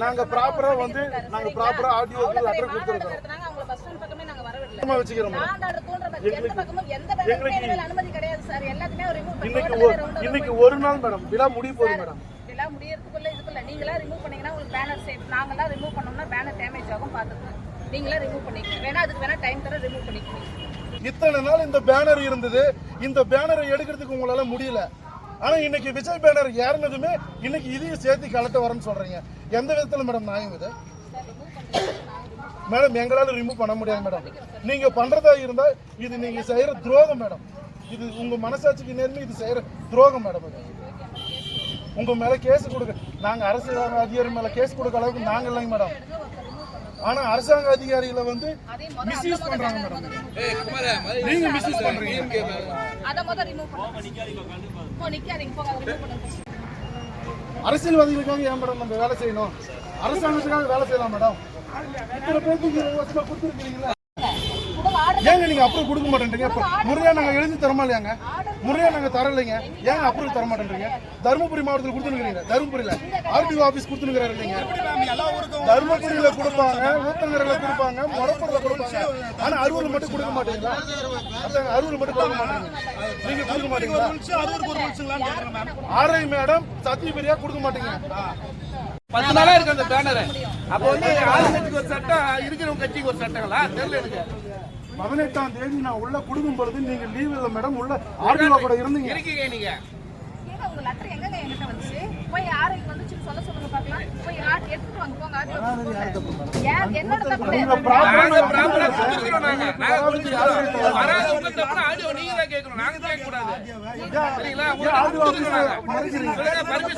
நாங்க ப்ராப்பரா வந்து நாங்க ப்ராப்பரா ஆடியோ லெட்டர் கொடுத்துருக்கோம். அவங்க பஸ் ஸ்டாண்ட் பக்கமே நாங்க வரவில்லை. நம்ம வெச்சிரோம். எந்த பக்கமும் எந்த பேங்க்ல அனுமதி கிடையாது சார். எல்லாத்தையுமே ரிமூவ் பண்ணி இன்னைக்கு ஒரு நாள் மேடம் விழா முடிய போகுது மேடம். விழா முடியறதுக்குள்ள இதுக்குள்ள நீங்களா ரிமூவ் பண்ணீங்கன்னா உங்களுக்கு பேனர் சேஃப். நாங்களா ரிமூவ் பண்ணோம்னா பேனர் டேமேஜ் ஆகும் பாத்துங்க. நீங்களா ரிமூவ் பண்ணிக்கங்க. வேணா அதுக்கு வேணா டைம் தர ரிமூவ் பண்ணிக்கங்க. இத்தனை நாள் இந்த பேனர் இருந்தது. இந்த பேனரை எடுக்கிறதுக்கு உங்களால முடியல. ஆனா இன்னைக்கு விஜய் பேனர் ஏறினதுமே இன்னைக்கு இதையும் சேர்த்து கலட்ட வரேன்னு சொல்றீங்க. எந்த விதத்துல மேடம் நியாயம் இது? மேடம் எங்களால ரிமூவ் பண்ண முடியாது மேடம். நீங்க பண்றதா இருந்தா இது நீங்க செய்யற துரோகம் மேடம். இது உங்க மனசாட்சிக்கு நேர்மை இது செய்யற துரோகம் மேடம். உங்க மேல கேஸ் கொடுக்க நாங்க அரசியல் அதிகாரி மேல கேஸ் கொடுக்க அளவுக்கு நாங்க இல்லைங்க மேடம். ஆனா அரசாங்க அதிகாரிகளை வந்து மிஸ்யூஸ் பண்றாங்க மேடம். நீங்க மிஸ்யூஸ் பண்றீங்க. அரசியல்வாதிகளுக்காக ஏன் மேடம் நம்ம வேலை செய்யணும்? அரசாங்கத்துக்காக வேலை செய்யலாம் மேடம். இத்தனை பேருக்கு கொடுத்துருக்கீங்களா? ஏங்க நீங்க அப்புறம் கொடுக்க மாட்டேன்றீங்க? முறையா நாங்க எழுதி தரமா இல்லையாங்க? முறையா நாங்க தரலைங்க. ஏங்க அப்புறம் தர மாட்டேன்றீங்க? தருமபுரி மாவட்டத்தில் கொடுத்துருக்கீங்க. தருமபுரியில ஆர்டிஓ ஆபீஸ் கொடுத்துருக்காரு இல்லைங்க. தருமபுரியில கொடுப்பாங்க, ஊத்தங்கரையில கொடுப்பாங்க, மொடப்பூர்ல கொடுப்பாங்க. ஆனா அரூர்ல மட்டும் கொடுக்க மாட்டீங்களா? அரூர்ல மட்டும் கொடுக்க மாட்டீங்க. நீங்க கொடுக்க மாட்டீங்களா? ஆர்ஐ மேடம் சத்தியபிரியா கொடுக்க மாட்டீங்க. 10 நாளா இருக்கு அந்த பேனர். அப்ப வந்து ஆளுங்கட்சிக்கு ஒரு சட்டம், இருக்கிறவங்க கட்சிக்கு ஒரு சட்டங்களா தெரியல எனக்கு. 18ஆம் தேதி நான் உள்ள கொடுக்கும் பொழுது நீங்க லீவ் இல்ல மேடம். உள்ள ஆர்டிஓ கூட இருந்தீங்க. இருக்கீங்க நீங்க. ஏங்க உங்க லெட்டர் எங்கங்க என்கிட்ட வந்துச்சு? போய் ஆர்ஐக்கு வந்துச்சு சொல்லுங்க பார்க்கலாம். போய் எடுத்துட்டு வாங்க போங்க ஆர்டிஓ. ஏன் என்னோட தப்பு? நீங்க ப்ராப்பரா கொடுத்துறோம் நாங்க கொடுத்துறோம். வராத உங்க தப்பு ஆர்டிஓ நீங்க தான் கேட்கணும். நாங்க கேட்க கூடாது. சரிங்களா? RTO office